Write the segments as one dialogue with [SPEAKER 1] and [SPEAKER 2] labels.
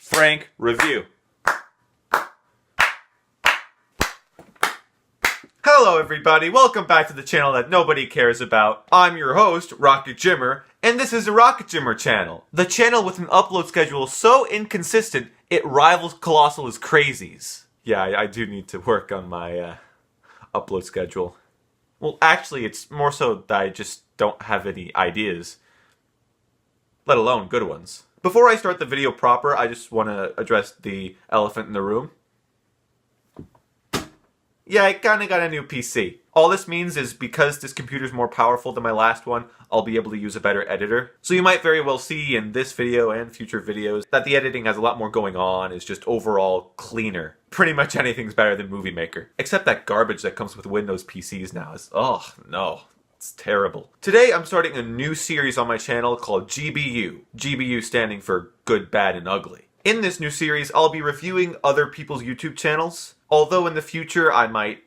[SPEAKER 1] Frank Review. Hello everybody, welcome back to the channel that nobody cares about. I'm your host, Rocket Jimmer, and this is the Rocket Jimmer channel. The channel with an upload schedule so inconsistent, it rivals Colossal's crazies. Yeah, I do need to work on my upload schedule. Well, actually, it's more so that I just don't have any ideas, let alone good ones. Before I start the video proper, I just want to address the elephant in the room. Yeah, I kinda got a new PC. All this means is because this computer's more powerful than my last one, I'll be able to use a better editor. So you might very well see in this video and future videos that the editing has a lot more going on, is just overall cleaner. Pretty much anything's better than Movie Maker. Except that garbage that comes with Windows PCs now is, oh no, it's terrible. Today I'm starting a new series on my channel called GBU. GBU standing for Good, Bad, and Ugly. In this new series, I'll be reviewing other people's YouTube channels. Although in the future I might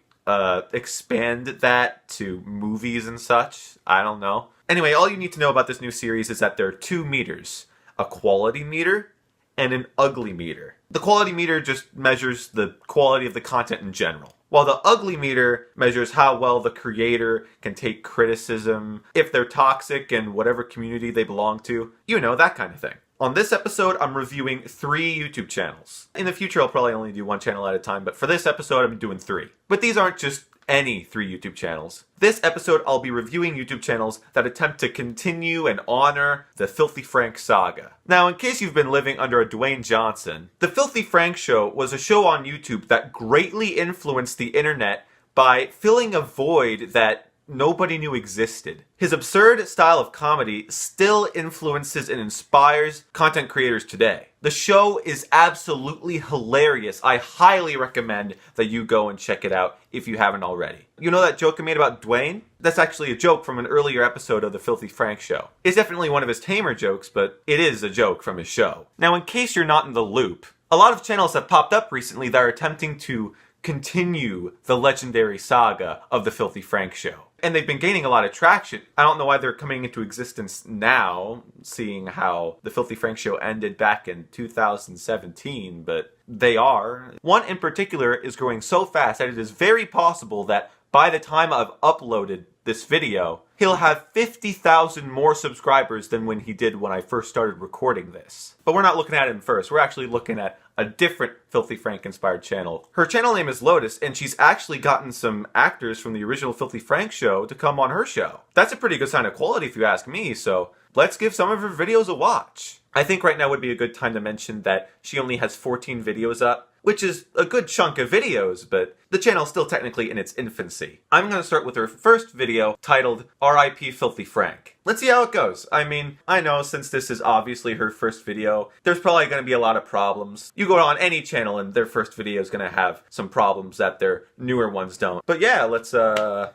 [SPEAKER 1] expand that to movies and such. I don't know. Anyway, all you need to know about this new series is that there are two meters. A quality meter and an ugly meter. The quality meter just measures the quality of the content in general, while the ugly meter measures how well the creator can take criticism, if they're toxic in whatever community they belong to. You know, that kind of thing. On this episode, I'm reviewing 3 YouTube channels. In the future, I'll probably only do 1 channel at a time, but for this episode, I'm doing 3. But these aren't just any 3 YouTube channels. This episode, I'll be reviewing YouTube channels that attempt to continue and honor the Filthy Frank saga. Now, in case you've been living under a Dwayne Johnson, the Filthy Frank Show was a show on YouTube that greatly influenced the internet by filling a void that nobody knew existed. His absurd style of comedy still influences and inspires content creators today. The show is absolutely hilarious. I highly recommend that you go and check it out if you haven't already. You know that joke I made about Dwayne? That's actually a joke from an earlier episode of the Filthy Frank Show. It's definitely one of his tamer jokes, but it is a joke from his show. Now, in case you're not in the loop, a lot of channels have popped up recently that are attempting to continue the legendary saga of the Filthy Frank Show. And they've been gaining a lot of traction. I don't know why they're coming into existence now, seeing how the Filthy Frank Show ended back in 2017, but they are. One in particular is growing so fast that it is very possible that by the time I've uploaded this video, he'll have 50,000 more subscribers than when he did when I first started recording this. But we're not looking at him first, we're actually looking at a different Filthy Frank inspired channel. Her channel name is Lotus, and she's actually gotten some actors from the original Filthy Frank show to come on her show. That's a pretty good sign of quality if you ask me, so let's give some of her videos a watch. I think right now would be a good time to mention that she only has 14 videos up, which is a good chunk of videos, but the channel's still technically in its infancy. I'm going to start with her first video titled R.I.P. Filthy Frank. Let's see how it goes. I mean, I know since this is obviously her first video, there's probably going to be a lot of problems. You go on any channel and their first video is going to have some problems that their newer ones don't. But yeah, let's go.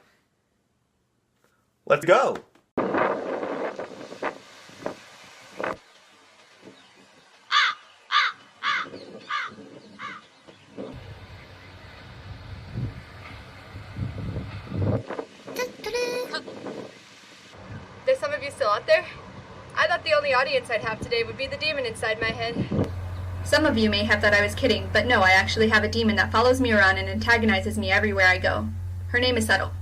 [SPEAKER 2] There's some of you still out there? I thought the only audience I'd have today would be the demon inside my head. Some of you may have thought I was kidding, but no, I actually have a demon that follows me around and antagonizes me everywhere I go. Her name is Subtle.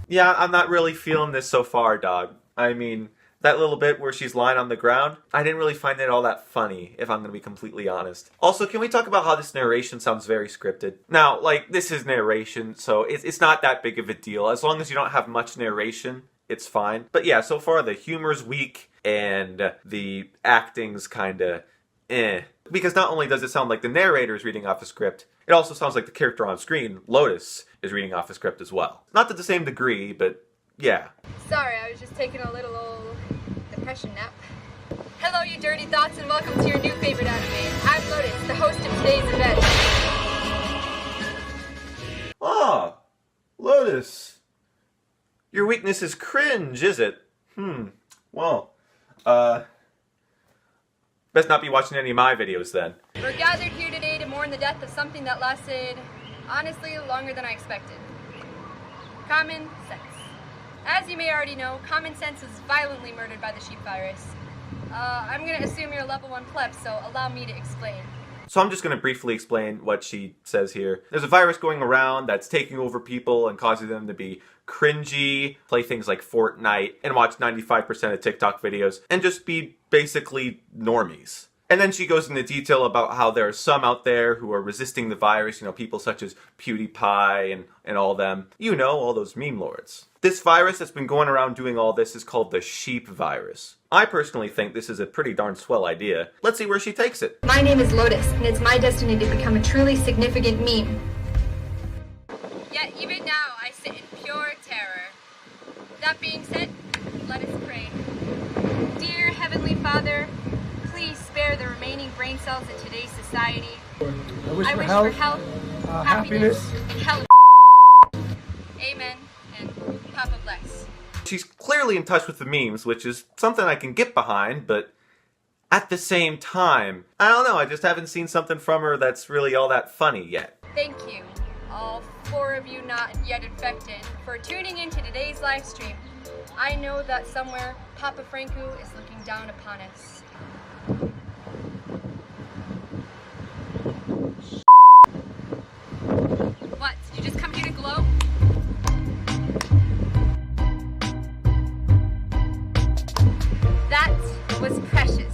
[SPEAKER 1] Yeah, I'm not really feeling this so far, dog. I mean, that little bit where she's lying on the ground, I didn't really find it all that funny, if I'm going to be completely honest. Also, can we talk about how this narration sounds very scripted? Now, like, this is narration, so it's not that big of a deal. As long as you don't have much narration, it's fine. But yeah, so far the humor's weak and the acting's kinda eh. Because not only does it sound like the narrator is reading off a script, it also sounds like the character on screen, Lotus, is reading off a script as well. Not to the same degree, but yeah.
[SPEAKER 2] Sorry, I was just taking a little old depression nap. Hello, you dirty thoughts, and welcome to your new favorite anime. I'm Lotus, the host of today's event.
[SPEAKER 1] Ah, Lotus. Your weakness is cringe, is it? Well, best not be watching any of my videos then.
[SPEAKER 2] We're gathered here today to mourn the death of something that lasted, honestly, longer than I expected. Common sense. As you may already know, common sense was violently murdered by the sheep virus. I'm gonna assume you're a level 1 pleb, so allow me to explain.
[SPEAKER 1] So I'm just going to briefly explain what she says here. There's a virus going around that's taking over people and causing them to be cringy, play things like Fortnite, and watch 95% of TikTok videos, and just be basically normies. And then she goes into detail about how there are some out there who are resisting the virus, people such as PewDiePie and all them. All those meme lords. This virus that's been going around doing all this is called the sheep virus. I personally think this is a pretty darn swell idea. Let's see where she takes it.
[SPEAKER 2] My name is Lotus, and it's my destiny to become a truly significant meme. Yet even now I sit in pure terror. That being said, let us pray. Dear Heavenly Father, please spare the remaining brain cells in today's society.
[SPEAKER 3] I wish for health, happiness,
[SPEAKER 2] and health. Amen, and Papa bless.
[SPEAKER 1] She's clearly in touch with the memes, which is something I can get behind, but at the same time, I don't know, I just haven't seen something from her that's really all that funny yet.
[SPEAKER 2] Thank you, all 4 of you not yet infected, for tuning into today's live stream. I know that somewhere Papa Franco is looking down upon us. What? Did you just come here to glow? That was precious.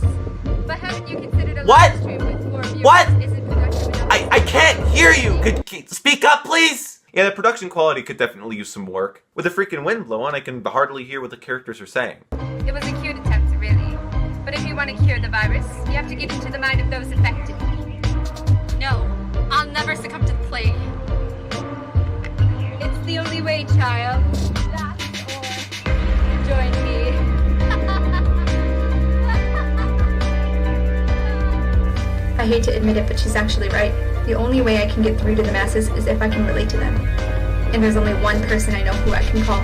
[SPEAKER 2] But haven't you considered a
[SPEAKER 1] What?
[SPEAKER 2] live stream with 4 viewers
[SPEAKER 1] What?
[SPEAKER 2] isn't productive enough?
[SPEAKER 1] I can't hear you! Could you speak up, please? Yeah, the production quality could definitely use some work. With the freaking wind blowing, I can hardly hear what the characters are saying.
[SPEAKER 2] It was a cute attempt, really. But if you want to cure the virus, you have to get into the mind of those affected. No, I'll never succumb to the plague. It's the only way, child. That or join me. I hate to admit it, but she's actually right. The only way I can get through to the masses is if I can relate to them. And there's only one person I know who I can call.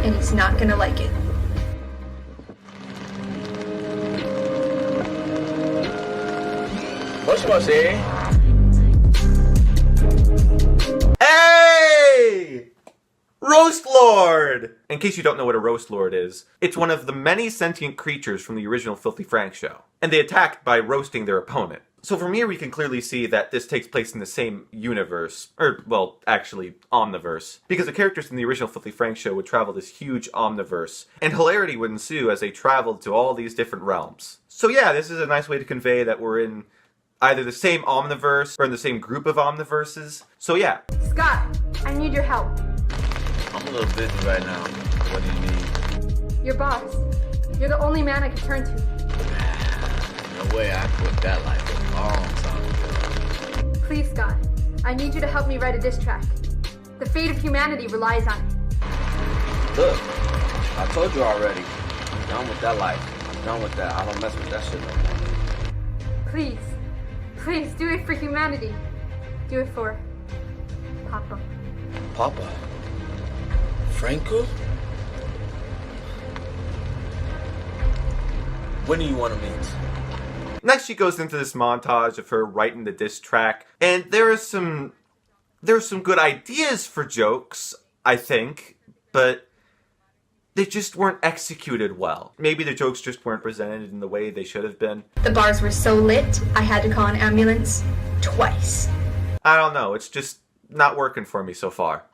[SPEAKER 2] And he's not gonna like it. Hey! Roast Lord! In case you don't know what a Roast Lord is, it's one of the many sentient creatures from the original Filthy Frank show. And they attack by roasting their opponent. So from here we can clearly see that this takes place in the same universe, or, well, actually, omniverse. Because the characters in the original Filthy Frank show would travel this huge omniverse, and hilarity would ensue as they traveled to all these different realms. So yeah, this is a nice way to convey that we're in either the same omniverse, or in the same group of omniverses. So yeah. Scott, I need your help.
[SPEAKER 4] I'm a little busy right now. What do you need?
[SPEAKER 2] Your boss. You're the only man I can turn to.
[SPEAKER 4] No way, I quit that life a long time ago.
[SPEAKER 2] Please, Scott. I need you to help me write a diss track. The fate of humanity relies on it.
[SPEAKER 4] Look, I told you already. I'm done with that life. I'm done with that. I don't mess with that shit no more.
[SPEAKER 2] Please. Please, do it for humanity. Do it for Papa.
[SPEAKER 4] Papa? Franco? When do you want to meet?
[SPEAKER 1] Next she goes into this montage of her writing the diss track, and there's some good ideas for jokes, I think, but they just weren't executed well. Maybe the jokes just weren't presented in the way they should have been.
[SPEAKER 2] The bars were so lit, I had to call an ambulance twice.
[SPEAKER 1] I don't know, it's just not working for me so far.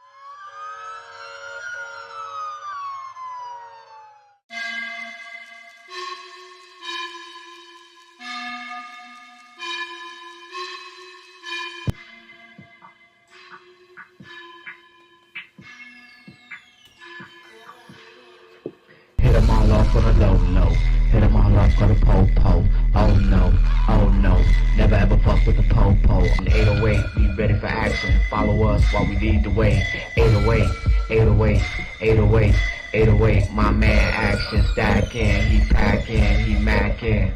[SPEAKER 5] Hit 'em all off on a low low. Hit 'em all off on a po-po. Oh no, oh no. Never ever fuck with a po-po. 808, be ready for action. Follow us while we lead the way. 808, 808, 808, 808. My man action stacking. He packing, he macking.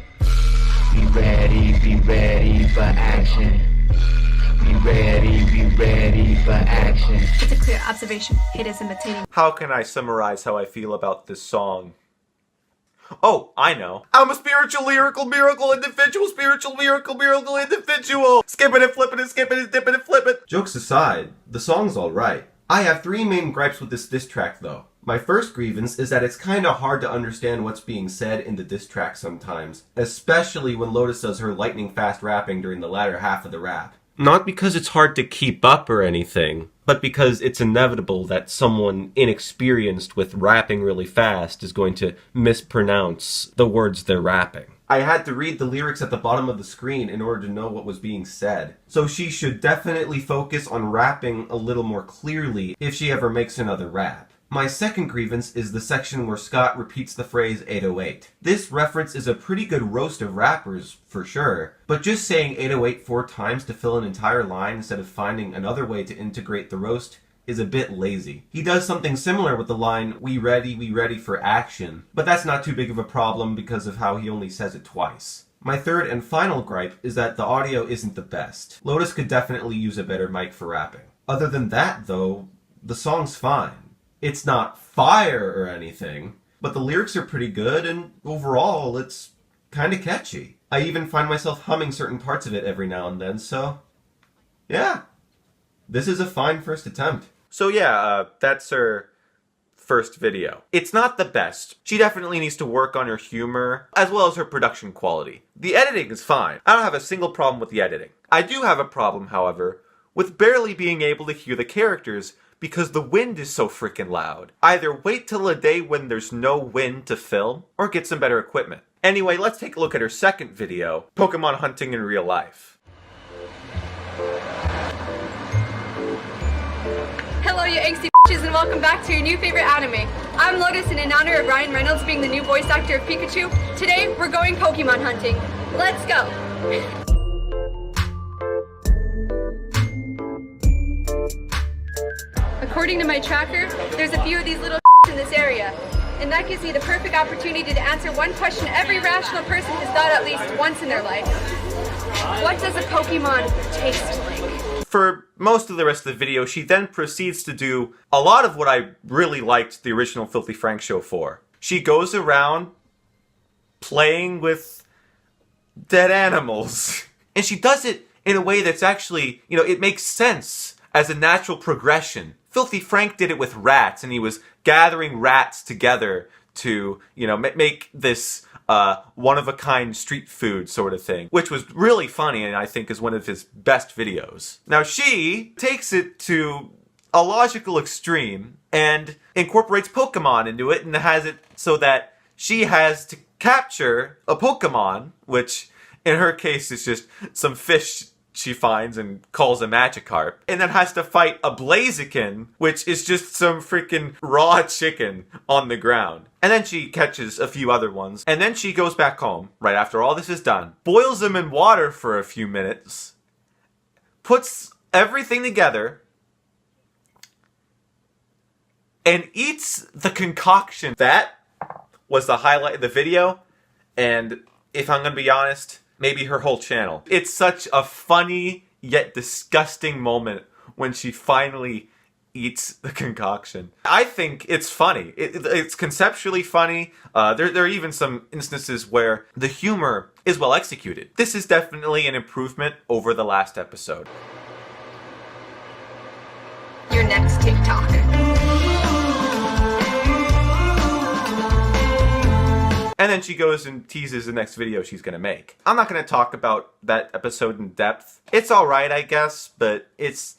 [SPEAKER 5] Be ready for action. Be ready for action.
[SPEAKER 2] It's a clear observation. It is imitating.
[SPEAKER 1] How can I summarize how I feel about this song? Oh, I know. I'm a spiritual, lyrical, miracle individual, spiritual, miracle individual. Skipping and flipping and skipping and dipping and flipping. Jokes aside, the song's alright. I have 3 main gripes with this diss track though.
[SPEAKER 6] My first grievance is that it's kinda hard to understand what's being said in the diss track sometimes, especially when Lotus does her lightning fast rapping during the latter half of the rap. Not because it's hard to keep up or anything, but because it's inevitable that someone inexperienced with rapping really fast is going to mispronounce the words they're rapping. I had to read the lyrics at the bottom of the screen in order to know what was being said. So she should definitely focus on rapping a little more clearly if she ever makes another rap. My second grievance is the section where Scott repeats the phrase 808. This reference is a pretty good roast of rappers, for sure, but just saying 808 4 times to fill an entire line instead of finding another way to integrate the roast is a bit lazy. He does something similar with the line, we ready for action, but that's not too big of a problem because of how he only says it twice. My third and final gripe is that the audio isn't the best. Lotus could definitely use a better mic for rapping. Other than that, though, the song's fine. It's not fire or anything, but the lyrics are pretty good, and overall, it's kinda catchy. I even find myself humming certain parts of it every now and then, so yeah. This is a fine first attempt.
[SPEAKER 1] So yeah, that's her first video. It's not the best. She definitely needs to work on her humor, as well as her production quality. The editing is fine. I don't have a single problem with the editing. I do have a problem, however, with barely being able to hear the characters because the wind is so freaking loud. Either wait till a day when there's no wind to film, or get some better equipment. Anyway, let's take a look at her second video, Pokemon hunting in real life.
[SPEAKER 2] Hello, you angsty bitches, and welcome back to your new favorite anime. I'm Lotus, and in honor of Ryan Reynolds being the new voice actor of Pikachu, today we're going Pokemon hunting. Let's go! According to my tracker, there's a few of these little in this area, and that gives me the perfect opportunity to answer one question every rational person has thought at least once in their life. What does a Pokemon taste like?
[SPEAKER 1] For most of the rest of the video, she then proceeds to do a lot of what I really liked the original Filthy Frank show for. She goes around playing with dead animals. And she does it in a way that's actually, it makes sense as a natural progression. Filthy Frank did it with rats, and he was gathering rats together to, make this one-of-a-kind street food sort of thing, which was really funny and I think is one of his best videos. Now she takes it to a logical extreme and incorporates Pokemon into it and has it so that she has to capture a Pokemon, which in her case is just some fish she finds and calls a Magikarp, and then has to fight a Blaziken, which is just some freaking raw chicken on the ground. And then she catches a few other ones, and then she goes back home, right after all this is done, boils them in water for a few minutes, puts everything together, and eats the concoction. That was the highlight of the video, and if I'm gonna be honest, maybe her whole channel. It's such a funny yet disgusting moment when she finally eats the concoction. I think it's funny. It's conceptually funny. There are even some instances where the humor is well executed. This is definitely an improvement over the last episode.
[SPEAKER 2] Your next TikTok.
[SPEAKER 1] And then she goes and teases the next video she's gonna make. I'm not gonna talk about that episode in depth. It's alright, I guess, but it's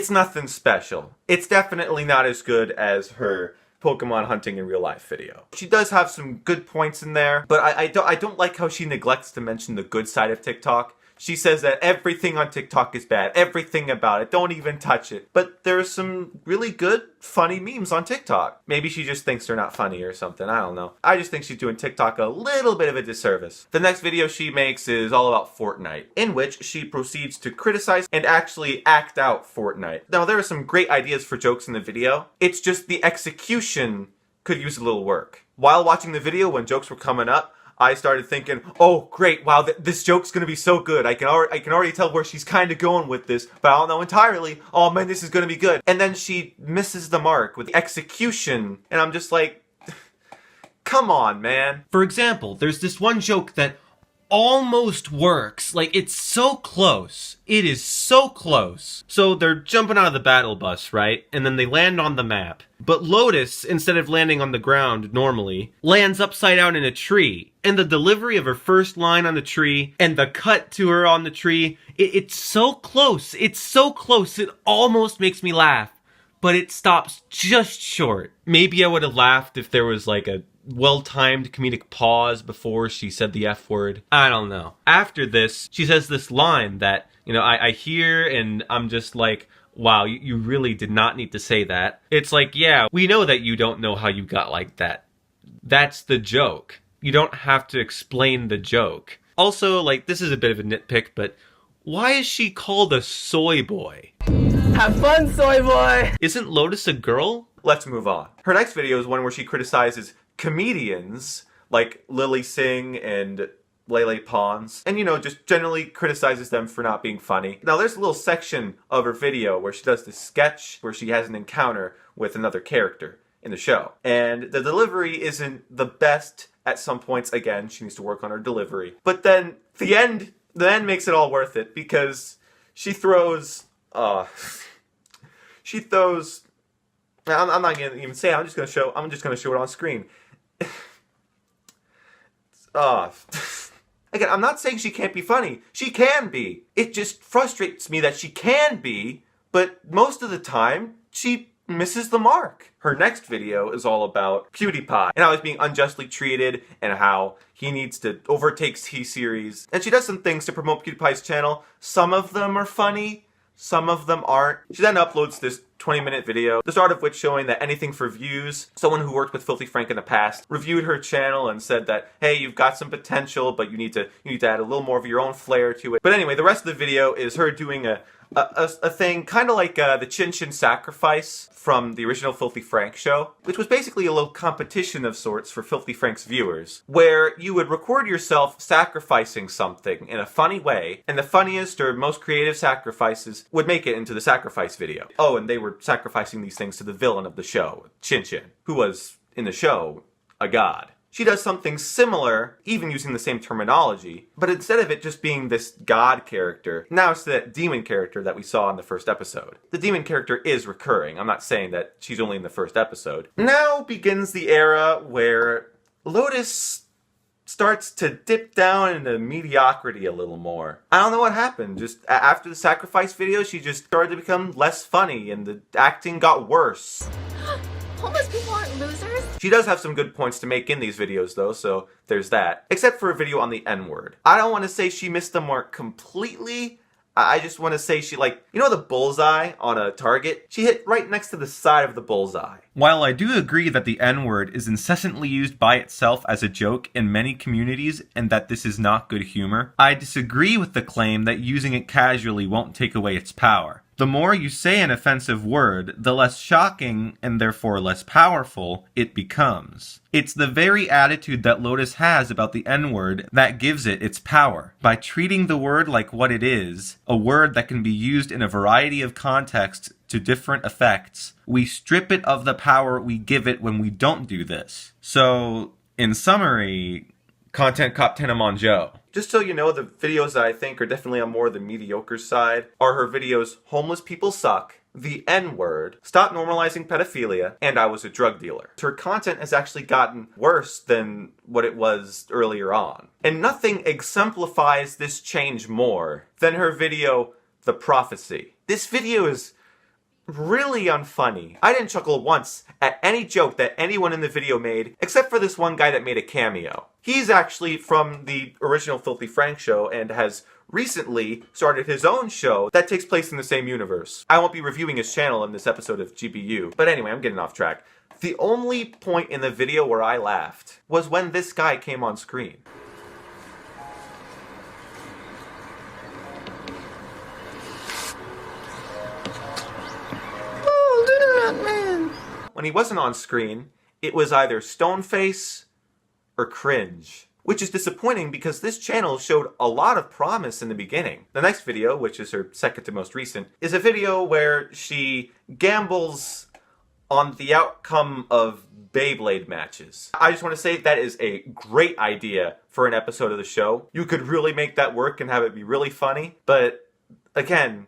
[SPEAKER 1] nothing special. It's definitely not as good as her Pokemon hunting in real life video. She does have some good points in there, but I don't like how she neglects to mention the good side of TikTok. She says that everything on TikTok is bad, everything about it, don't even touch it. But there's some really good, funny memes on TikTok. Maybe she just thinks they're not funny or something, I don't know. I just think she's doing TikTok a little bit of a disservice. The next video she makes is all about Fortnite, in which she proceeds to criticize and actually act out Fortnite. Now, there are some great ideas for jokes in the video. It's just the execution could use a little work. While watching the video, when jokes were coming up, I started thinking, oh great, wow, this joke's gonna be so good. I can already tell where she's kind of going with this, but I don't know entirely. Oh man, this is gonna be good. And then she misses the mark with the execution, and I'm just like, come on, man. For example, there's this one joke that
[SPEAKER 7] almost works. Like, it's so close. It is so close. So they're jumping out of the battle bus, right? And then they land on the map. But Lotus, instead of landing on the ground normally, lands upside down in a tree. And the delivery of her first line on the tree and the cut to her on the tree, it's so close. It's so close. It almost makes me laugh. But it stops just short. Maybe I would have laughed if there was like a well-timed comedic pause before she said the F word. I don't know. After this, she says this line that, you know, I hear and I'm just like, wow, you really did not need to say that. It's like, yeah, we know that you don't know how you got like that. That's the joke. You don't have to explain the joke. Also, like, this is a bit of a nitpick, but why is she called a soy boy?
[SPEAKER 3] Have fun, soy boy!
[SPEAKER 7] Isn't Lotus a girl?
[SPEAKER 1] Let's move on. Her next video is one where she criticizes comedians like Lily Singh and Lele Pons, and, you know, just generally criticizes them for not being funny. Now, there's a little section of her video where she does this sketch where she has an encounter with another character in the show, and the delivery isn't the best at some points. Again, she needs to work on her delivery. But then the end makes it all worth it, because she throws I'm not gonna even say it. I'm just gonna show it on screen. Again, I'm not saying she can't be funny. She can be. It just frustrates me that she can be, but most of the time she misses the mark. Her next video is all about PewDiePie and how he's being unjustly treated and how he needs to overtake T-Series. And she does some things to promote PewDiePie's channel. Some of them are funny, some of them aren't. She then uploads this 20-minute video, the start of which showing that Anything for Views, someone who worked with Filthy Frank in the past, reviewed her channel and said that, hey, you've got some potential, but you need to add a little more of your own flair to it. But anyway, the rest of the video is her doing a thing kind of like the Chin Chin Sacrifice from the original Filthy Frank show, which was basically a little competition of sorts for Filthy Frank's viewers, where you would record yourself sacrificing something in a funny way, and the funniest or most creative sacrifices would make it into the sacrifice video. Oh, and they were sacrificing these things to the villain of the show, Chin Chin, who was, in the show, a god. She does something similar, even using the same terminology, but instead of it just being this god character, now it's that demon character that we saw in the first episode. The demon character is recurring. I'm not saying that she's only in the first episode. Now begins the era where Lotus starts to dip down into mediocrity a little more. I don't know what happened. Just after the sacrifice video, she just started to become less funny and the acting got worse.
[SPEAKER 2] Homeless people aren't losers.
[SPEAKER 1] She does have some good points to make in these videos though, so there's that. Except for a video on the N-word. I don't want to say she missed the mark completely. I just want to say she, like, you know the bullseye on a target? She hit right next to the side of the bullseye.
[SPEAKER 7] While I do agree that the N-word is incessantly used by itself as a joke in many communities and that this is not good humor, I disagree with the claim that using it casually won't take away its power. The more you say an offensive word, the less shocking, and therefore less powerful, it becomes. It's the very attitude that Lotus has about the N-word that gives it its power. By treating the word like what it is, a word that can be used in a variety of contexts to different effects, we strip it of the power we give it when we don't do this. So, in summary, Content Cop Tenemon Joe.
[SPEAKER 1] Just so you know, the videos that I think are definitely on more the mediocre side are her videos Homeless People Suck, The N-Word, Stop Normalizing Pedophilia, and I Was a Drug Dealer. Her content has actually gotten worse than what it was earlier on. And nothing exemplifies this change more than her video, The Prophecy. This video is really unfunny. I didn't chuckle once at any joke that anyone in the video made, except for this one guy that made a cameo. He's actually from the original Filthy Frank show and has recently started his own show that takes place in the same universe. I won't be reviewing his channel in this episode of GBU, but anyway, I'm getting off track. The only point in the video where I laughed was when this guy came on screen. When he wasn't on screen, it was either stoneface or cringe. Which is disappointing because this channel showed a lot of promise in the beginning. The next video, which is her second to most recent, is a video where she gambles on the outcome of Beyblade matches. I just want to say that is a great idea for an episode of the show. You could really make that work and have it be really funny, but again,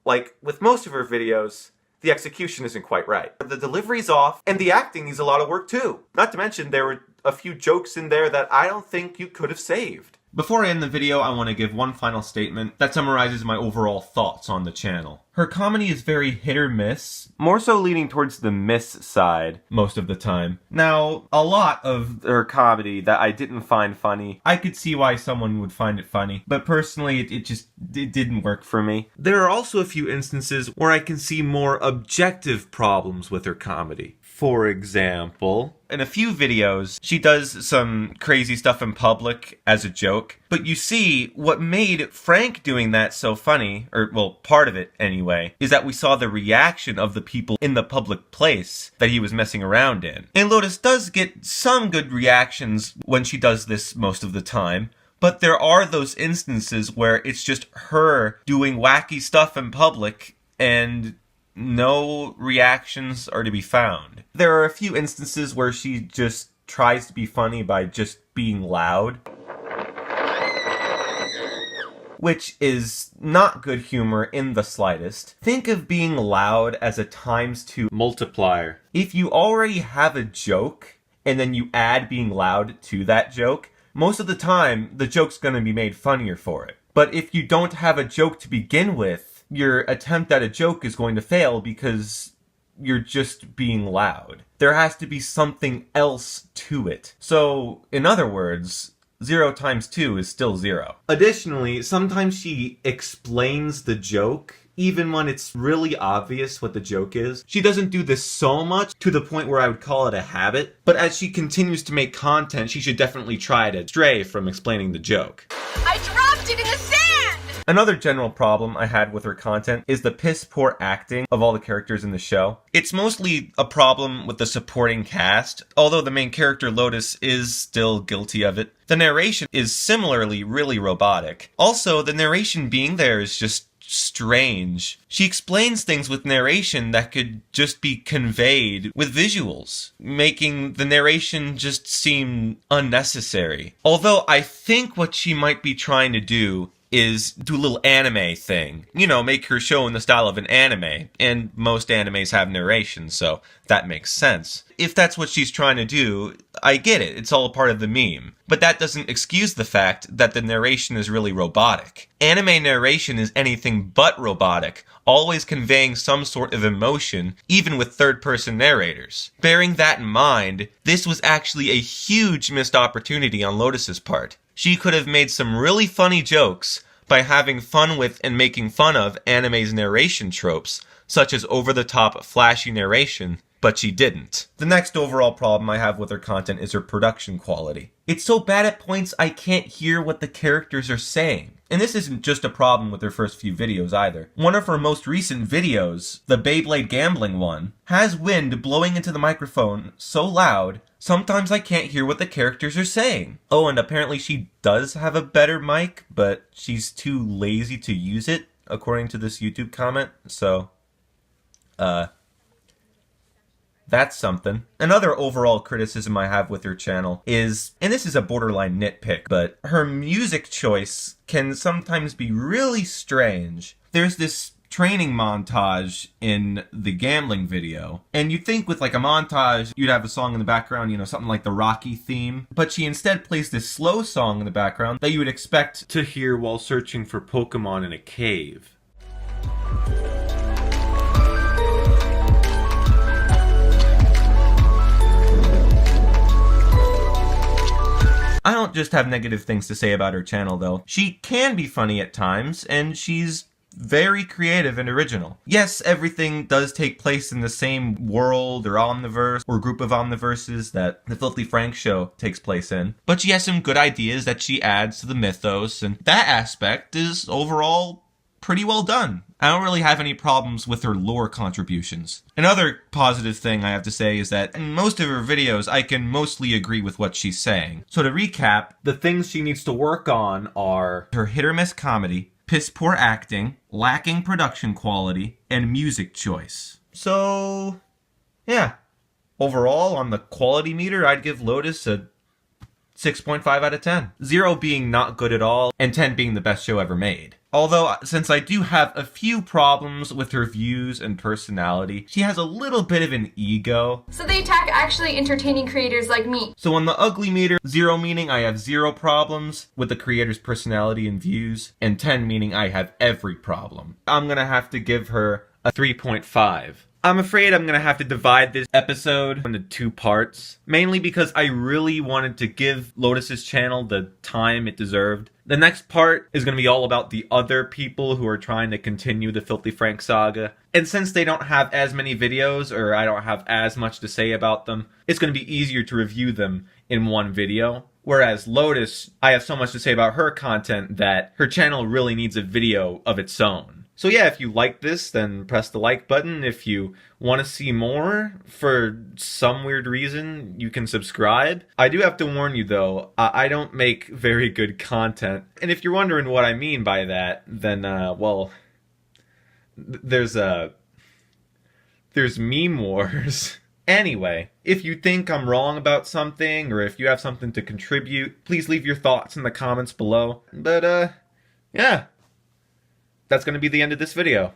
[SPEAKER 1] like with most of her videos, the execution isn't quite right. The delivery's off, and the acting needs a lot of work too. Not to mention, there were a few jokes in there that I don't think you could have saved.
[SPEAKER 7] Before I end the video, I want to give one final statement that summarizes my overall thoughts on the channel. Her comedy is very hit or miss, more so leaning towards the miss side most of the time. Now, a lot of her comedy that I didn't find funny, I could see why someone would find it funny, but personally, it didn't work for me. There are also a few instances where I can see more objective problems with her comedy. For example, in a few videos, she does some crazy stuff in public as a joke, but you see, what made Frank doing that so funny, or well, part of it anyway, is that we saw the reaction of the people in the public place that he was messing around in. And Lotus does get some good reactions when she does this most of the time, but there are those instances where it's just her doing wacky stuff in public and no reactions are to be found. There are a few instances where she just tries to be funny by just being loud, which is not good humor in the slightest. Think of being loud as a ×2 multiplier. If you already have a joke and then you add being loud to that joke, most of the time the joke's going to be made funnier for it. But if you don't have a joke to begin with, your attempt at a joke is going to fail because you're just being loud. There has to be something else to it. So, in other words, 0 times 2 is still 0. Additionally, sometimes she explains the joke even when it's really obvious what the joke is. She doesn't do this so much to the point where I would call it a habit, but as she continues to make content, she should definitely try to stray from explaining the joke.
[SPEAKER 2] I dropped it in the sand!
[SPEAKER 7] Another general problem I had with her content is the piss poor acting of all the characters in the show. It's mostly a problem with the supporting cast, although the main character Lotus is still guilty of it. The narration is similarly really robotic. Also, the narration being there is just strange. She explains things with narration that could just be conveyed with visuals, making the narration just seem unnecessary. Although I think what she might be trying to do is do a little anime thing. You know, make her show in the style of an anime. And most animes have narration, so that makes sense. If that's what she's trying to do, I get it. It's all a part of the meme. But that doesn't excuse the fact that the narration is really robotic. Anime narration is anything but robotic, always conveying some sort of emotion, even with third-person narrators. Bearing that in mind, this was actually a huge missed opportunity on Lotus's part. She could have made some really funny jokes by having fun with and making fun of anime's narration tropes, such as over-the-top flashy narration, but she didn't. The next overall problem I have with her content is her production quality. It's so bad at points I can't hear what the characters are saying. And this isn't just a problem with her first few videos either. One of her most recent videos, the Beyblade gambling one, has wind blowing into the microphone so loud, sometimes I can't hear what the characters are saying. Oh, and apparently she does have a better mic, but she's too lazy to use it, according to this YouTube comment, so, that's something. Another overall criticism I have with her channel is, and this is a borderline nitpick, but her music choice can sometimes be really strange. There's this training montage in the gambling video, and you'd think with like a montage you'd have a song in the background, you know, something like the Rocky theme, but she instead plays this slow song in the background that you would expect to hear while searching for Pokemon in a cave. I don't just have negative things to say about her channel though. She can be funny at times, and she's very creative and original. Yes, everything does take place in the same world or omniverse or group of omniverses that the Filthy Frank show takes place in, but she has some good ideas that she adds to the mythos, and that aspect is overall pretty well done. I don't really have any problems with her lore contributions. Another positive thing I have to say is that in most of her videos, I can mostly agree with what she's saying. So to recap, the things she needs to work on are her hit or miss comedy, piss poor acting, lacking production quality, and music choice. So
[SPEAKER 1] Yeah. Overall, on the quality meter, I'd give Lotus a 6.5 out of 10. 0 being not good at all, and 10 being the best show ever made. Although, since I do have a few problems with her views and personality, she has a little bit of an ego.
[SPEAKER 2] So they attack actually entertaining creators like me.
[SPEAKER 1] So on the ugly meter, 0 meaning I have 0 problems with the creator's personality and views, and 10 meaning I have every problem. I'm gonna have to give her a 3.5. I'm afraid I'm gonna have to divide this episode into 2 parts, mainly because I really wanted to give Lotus's channel the time it deserved. The next part is gonna be all about the other people who are trying to continue the Filthy Frank saga, and since they don't have as many videos, or I don't have as much to say about them, it's gonna be easier to review them in one video. Whereas Lotus, I have so much to say about her content that her channel really needs a video of its own. So yeah, if you like this, then press the like button. If you want to see more, for some weird reason, you can subscribe. I do have to warn you though, I don't make very good content. And if you're wondering what I mean by that, then, well, there's meme wars. Anyway, if you think I'm wrong about something, or if you have something to contribute, please leave your thoughts in the comments below. But, yeah. That's going to be the end of this video.